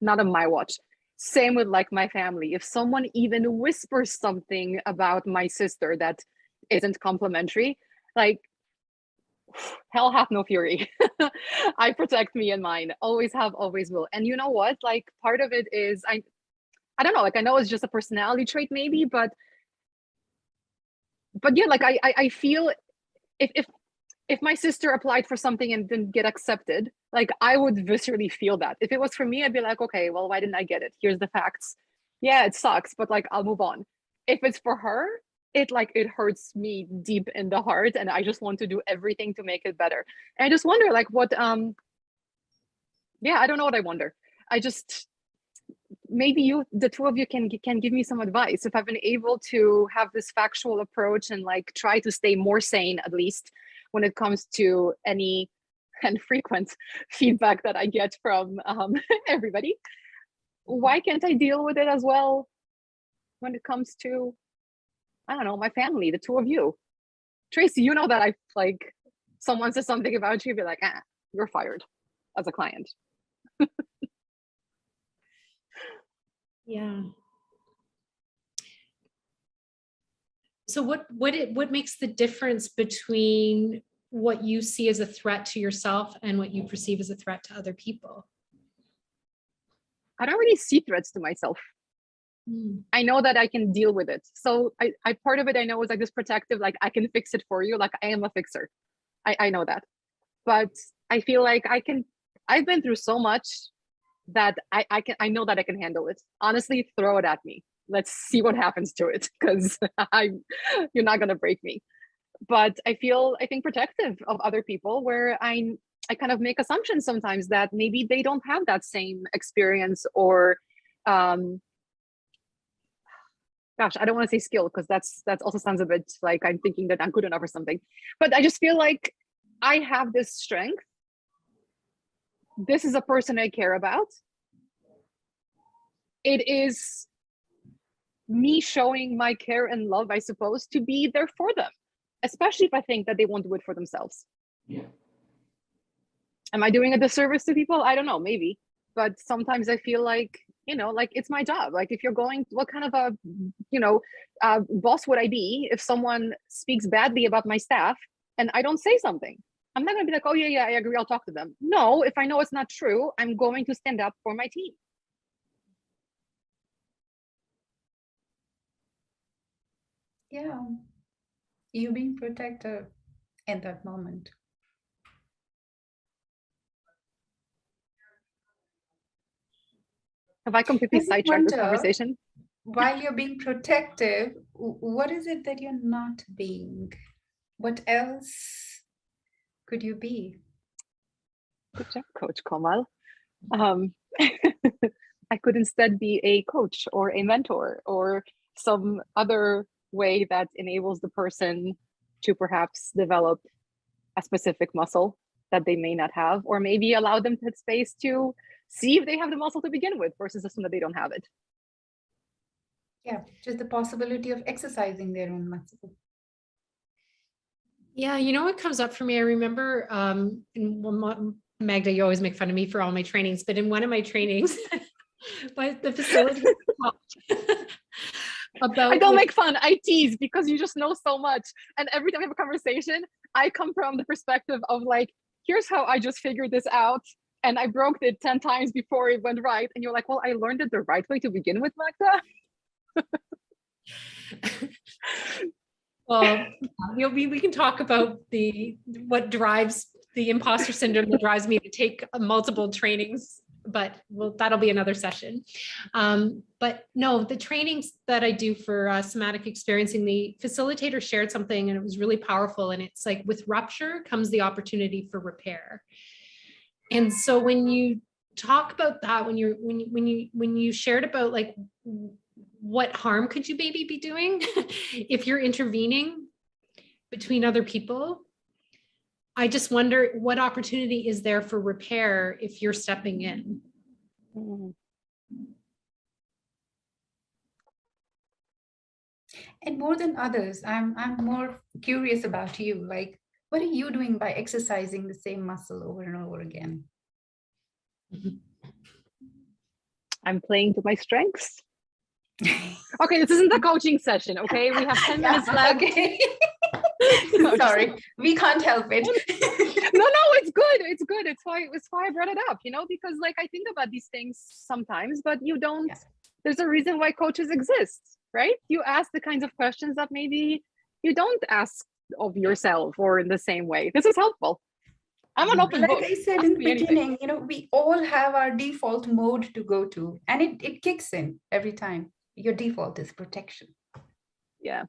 Not on my watch. Same with my family. If someone even whispers something about my sister that isn't complimentary, like hell hath no fury. I protect me and mine. Always have, always will. And you know what? Part of it is I don't know, I know it's just a personality trait maybe, but yeah, I feel if my sister applied for something and didn't get accepted, I would viscerally feel that. If it was for me, I'd be like, okay, well, why didn't I get it? Here's the facts. Yeah, it sucks, but I'll move on. If it's for her, it hurts me deep in the heart, and I just want to do everything to make it better. And I just wonder what yeah, I don't know what I wonder. I just maybe the two of you can give me some advice. If I've been able to have this factual approach and try to stay more sane, at least when it comes to any and frequent feedback that I get from everybody, why can't I deal with it as well when it comes to, I don't know, my family, the two of you? Tracy, you know that I someone says something about you, be like, you're fired as a client. Yeah. So what makes the difference between what you see as a threat to yourself and what you perceive as a threat to other people? I don't really see threats to myself. I know that I can deal with it. So I part of it I know is this protective, I can fix it for you. I am a fixer. I know that. But I feel like I've been through so much that I know that I can handle it. Honestly, throw it at me. Let's see what happens to it, because you're not gonna break me. But I think protective of other people, where I kind of make assumptions sometimes that maybe they don't have that same experience, or gosh, I don't want to say skill, because that also sounds a bit like I'm thinking that I'm good enough or something. But I just feel like I have this strength. This is a person I care about. It is me showing my care and love, I suppose, to be there for them, especially if I think that they won't do it for themselves. Yeah. Am I doing a disservice to people? I don't know, maybe. But sometimes I feel like, it's my job. If you're going, what kind of a boss would I be if someone speaks badly about my staff and I don't say something? I'm not going to be like, oh, yeah, I agree. I'll talk to them. No, if I know it's not true, I'm going to stand up for my team. Yeah. You being protective in that moment. Have I completely I just sidetracked this wonder, conversation? while you're being protective, what is it that you're not being? What else could you be? Good job, Coach Komal. I could instead be a coach or a mentor or some other way that enables the person to perhaps develop a specific muscle that they may not have, or maybe allow them to have space to see if they have the muscle to begin with versus assume that they don't have it. Yeah, just the possibility of exercising their own muscle. Yeah, you know what comes up for me? I remember, Magda, you always make fun of me for all my trainings, but in one of my trainings, but the facility about I don't make fun, I tease because you just know so much. And every time we have a conversation, I come from the perspective of like, here's how I just figured this out. And I broke it 10 times before it went right. And you're like, well, I learned it the right way to begin with, Magda. Well, we can talk about what drives the imposter syndrome that drives me to take multiple trainings, but that'll be another session. But no, the trainings that I do for somatic experiencing, the facilitator shared something and it was really powerful. And it's like, with rupture comes the opportunity for repair. And so when you talk about that, when you shared about like, what harm could you maybe be doing if you're intervening between other people? I just wonder what opportunity is there for repair if you're stepping in. And more than others, I'm more curious about you. Like, what are you doing by exercising the same muscle over and over again? I'm playing to my strengths. Okay, this isn't a coaching session, okay? We have 10 minutes left. Okay. Sorry, we can't help it. No, it's good. It's good. It's why I brought it up, because like I think about these things sometimes, but you don't, there's a reason why coaches exist, right? You ask the kinds of questions that maybe you don't ask of yourself or in the same way. This is helpful. I'm an open book. Like I said in the beginning, we all have our default mode to go to, and it kicks in every time. Your default is protection. Yeah.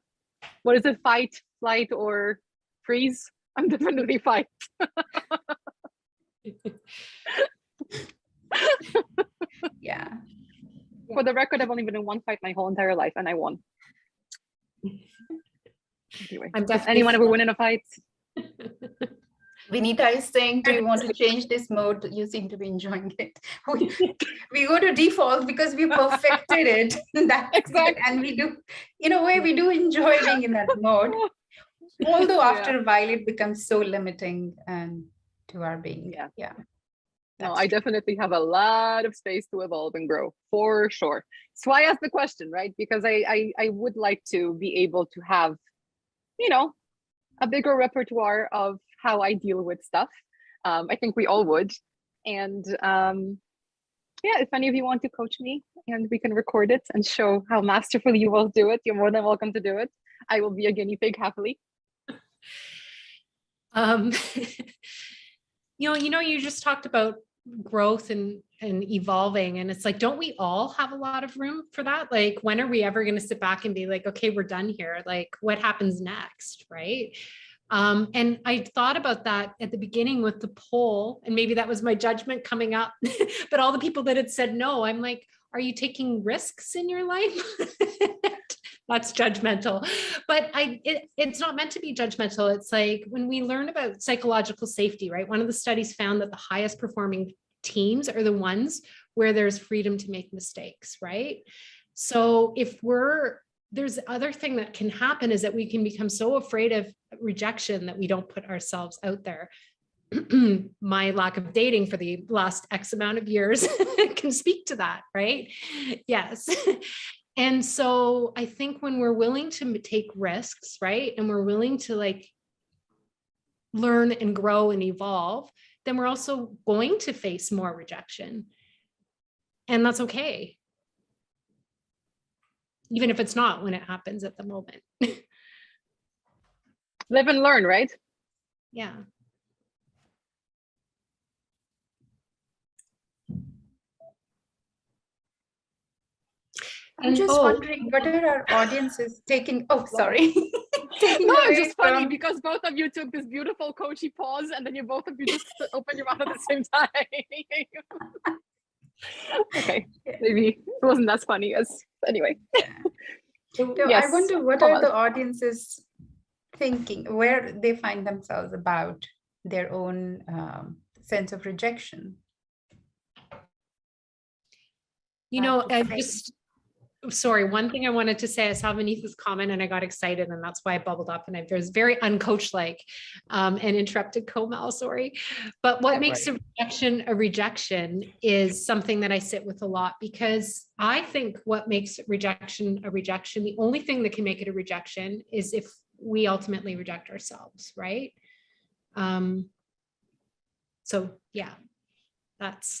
What is it? Fight, flight, or freeze? I'm definitely fight. Yeah. For the record, I've only been in one fight my whole entire life, and I won. Anyway, does anyone ever win in a fight? Vinita is saying, do you want to change this mode? You seem to be enjoying it. We go to default because we perfected it. Exactly. And we do, in a way, we do enjoy being in that mode. Although after a while, it becomes so limiting to our being. Yeah. No, I definitely have a lot of space to evolve and grow, for sure. So I asked the question, right? Because I would like to be able to have, a bigger repertoire of how I deal with stuff. I think we all would. And if any of you want to coach me and we can record it and show how masterfully you will do it, you're more than welcome to do it. I will be a guinea pig happily. You just talked about growth and evolving, and it's like, don't we all have a lot of room for that? Like, when are we ever going to sit back and be like, okay, we're done here, like what happens next, right? And I thought about that at the beginning with the poll, and maybe that was my judgment coming up, but all the people that had said no, I'm like, are you taking risks in your life? That's judgmental, but it's not meant to be judgmental. It's like when we learn about psychological safety, right? One of the studies found that the highest performing teams are the ones where there's freedom to make mistakes, right? So there's the other thing that can happen is that we can become so afraid of rejection that we don't put ourselves out there. My lack of dating for the last X amount of years can speak to that, right? Yes. And so I think when we're willing to take risks, right? And we're willing to like learn and grow and evolve, then we're also going to face more rejection. And that's okay. Even if it's not when it happens at the moment. Live and learn, right? Yeah. I'm just wondering, what are our audiences taking? Oh, sorry. Taking No, it's away just funny from... because both of you took this beautiful coachy pause and then you both of you just opened your mouth at the same time. Okay, maybe it wasn't as funny as anyway. So Yes, I wonder, what Komal. are the audiences thinking, where they find themselves about their own sense of rejection? You know, I just, sorry, one thing I wanted to say, I saw Vanitha's comment and I got excited, and that's why I bubbled up, and I was very uncoach-like and interrupted Komal, sorry. But what makes a rejection is something that I sit with a lot, because I think what makes rejection a rejection, the only thing that can make it a rejection is if we ultimately reject ourselves, right? So yeah, that's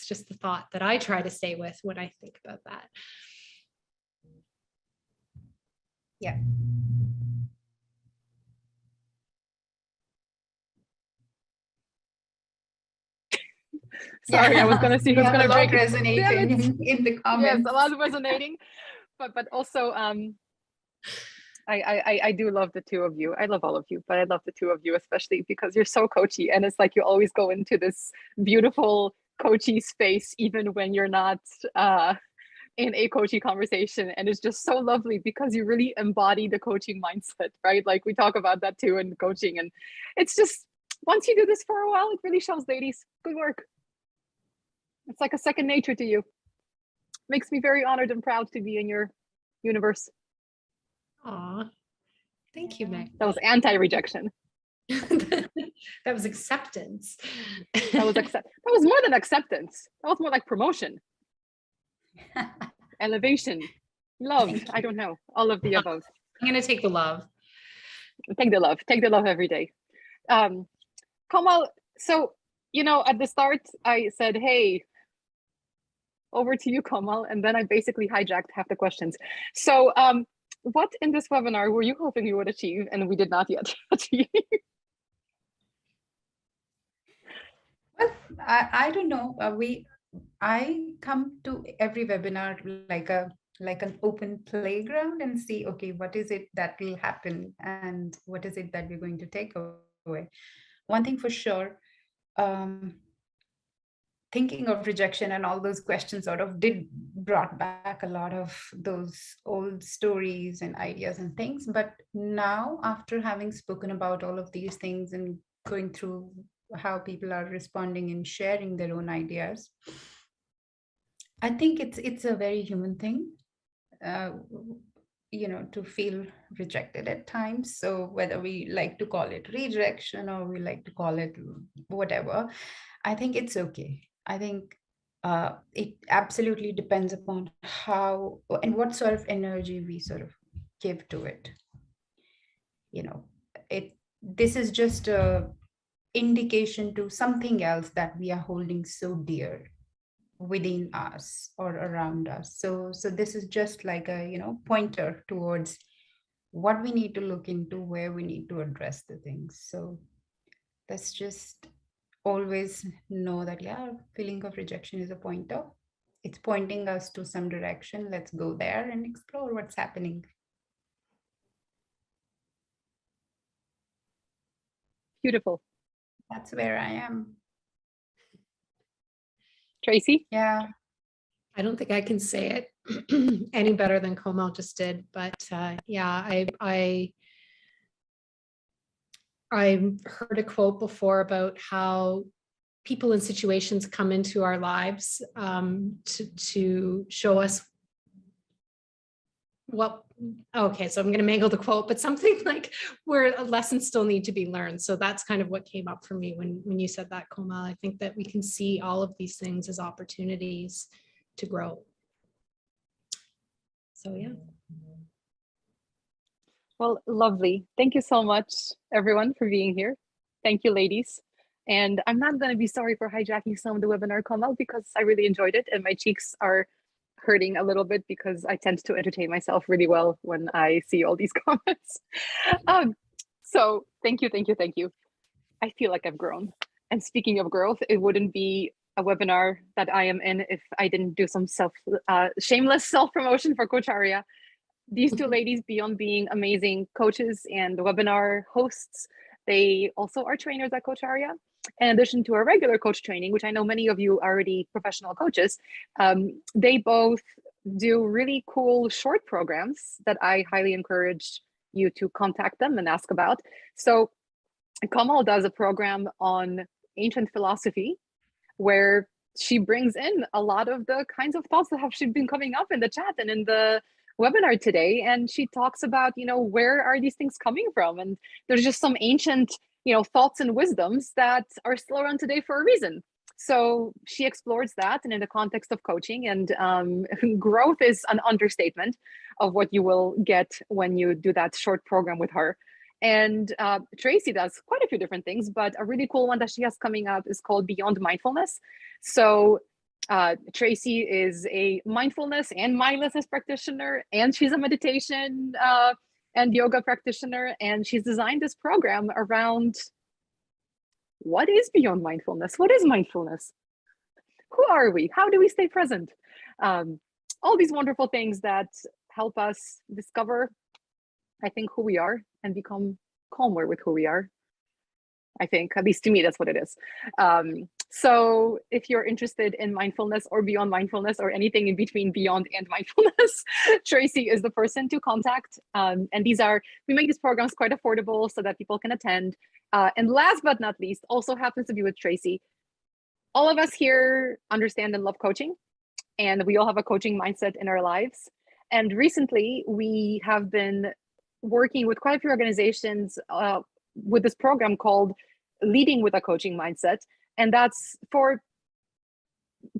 just the thought that I try to stay with when I think about that. Yeah. Sorry, I was going to see who's going to break it. Resonating in the comments. Yes, a lot of resonating, but also I do love the two of you. I love all of you, but I love the two of you especially because you're so coachy, and it's like you always go into this beautiful coachy space even when you're not in a coachy conversation, and it's just so lovely because you really embody the coaching mindset, right? Like we talk about that too in coaching, and it's just, once you do this for a while, it really shows, ladies. Good work. It's like a second nature to you. Makes me very honored and proud to be in your universe. Aw, thank you, Magda. That was anti-rejection. That was acceptance. That was more than acceptance. That was more like promotion. Elevation. Love. I don't know. All of the above. I'm gonna take the love. Take the love. Take the love every day. Komal, so, you know, at the start, I said, hey, over to you, Komal, and then I basically hijacked half the questions. So what in this webinar were you hoping you would achieve and we did not yet achieve? Well, I don't know. I come to every webinar like an open playground and see, okay, what is it that will happen and what is it that we're going to take away. One thing for sure, thinking of rejection and all those questions sort of brought back a lot of those old stories and ideas and things. But now, after having spoken about all of these things and going through how people are responding and sharing their own ideas, I think it's a very human thing, you know, to feel rejected at times. So whether we like to call it rejection or we like to call it whatever, I think it's okay. I think it absolutely depends upon how and what sort of energy we sort of give to it. You know, this is just a indication to something else that we are holding so dear within us or around us. So this is just like a, you know, pointer towards what we need to look into, where we need to address the things. So let's just always know that, yeah, feeling of rejection is a pointer. It's pointing us to some direction. Let's go there and explore what's happening. Beautiful. That's where I am. Tracy? Yeah. I don't think I can say it any better than Komal just did, but yeah, I heard a quote before about how people in situations come into our lives to show us what, okay, so I'm going to mangle the quote, but something like where lessons still need to be learned. So that's kind of what came up for me when you said that, Komal. I think that we can see all of these things as opportunities to grow. So yeah. Well, lovely. Thank you so much, everyone, for being here. Thank you, ladies. And I'm not going to be sorry for hijacking some of the webinar, Komal, because I really enjoyed it and my cheeks are hurting a little bit because I tend to entertain myself really well when I see all these comments. So thank you, thank you, thank you. I feel like I've grown. And speaking of growth, it wouldn't be a webinar that I am in if I didn't do some shameless self-promotion for Coacharya. These two ladies, beyond being amazing coaches and webinar hosts, they also are trainers at Coacharya. In addition to our regular coach training, which I know many of you are already professional coaches, they both do really cool short programs that I highly encourage you to contact them and ask about. So Komal does a program on ancient philosophy where she brings in a lot of the kinds of thoughts that have been coming up in the chat and in the webinar today. And she talks about, where are these things coming from? And there's just some ancient, thoughts and wisdoms that are still around today for a reason. So she explores that, and in the context of coaching, and growth is an understatement of what you will get when you do that short program with her. And Tracy does quite a few different things, but a really cool one that she has coming up is called Beyond Mindfulness. So Tracy is a mindfulness and mindlessness practitioner, and she's a meditation and yoga practitioner. And she's designed this program around what is beyond mindfulness? What is mindfulness? Who are we? How do we stay present? All these wonderful things that help us discover, I think, who we are and become calmer with who we are. I think, at least to me, that's what it is. So if you're interested in mindfulness or beyond mindfulness or anything in between beyond and mindfulness, Tracy is the person to contact. And we make these programs quite affordable so that people can attend. And last but not least, also happens to be with Tracy. All of us here understand and love coaching, and we all have a coaching mindset in our lives. And recently, we have been working with quite a few organizations with this program called Leading with a Coaching Mindset. And that's for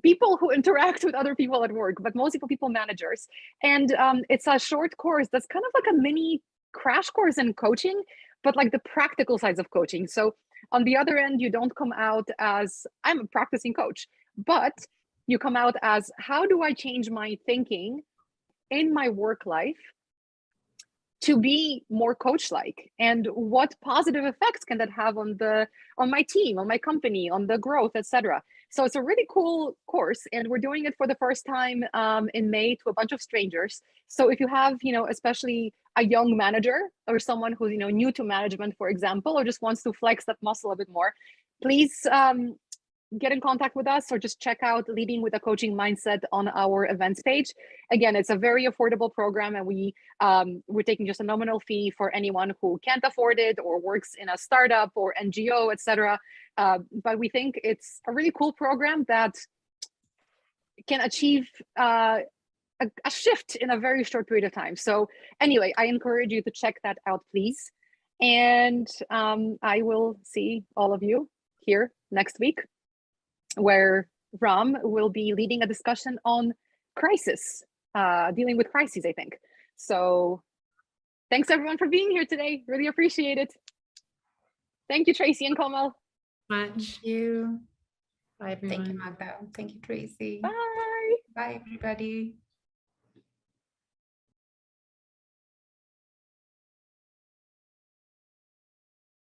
people who interact with other people at work, but mostly for people managers. And it's a short course that's kind of like a mini crash course in coaching, but like the practical sides of coaching. So on the other end, you don't come out as, I'm a practicing coach, but you come out as, how do I change my thinking in my work life to be more coach-like, and what positive effects can that have on my team, on my company, on the growth, etc. So it's a really cool course, and we're doing it for the first time in May to a bunch of strangers. So if you have, especially a young manager or someone who's, new to management, for example, or just wants to flex that muscle a bit more, please get in contact with us, or just check out Leading with a Coaching Mindset on our events page. Again, it's a very affordable program, and we're taking just a nominal fee for anyone who can't afford it or works in a startup or NGO, etc. But we think it's a really cool program that can achieve a shift in a very short period of time. So anyway, I encourage you to check that out, please. And I will see all of you here next week, where Ram will be leading a discussion on crisis, dealing with crises, I think. So thanks everyone for being here today. Really appreciate it. Thank you, Tracy and Komal. Much. Thank you. Bye, everyone. Thank you, Magda. Thank you, Tracy. Bye. Bye, everybody.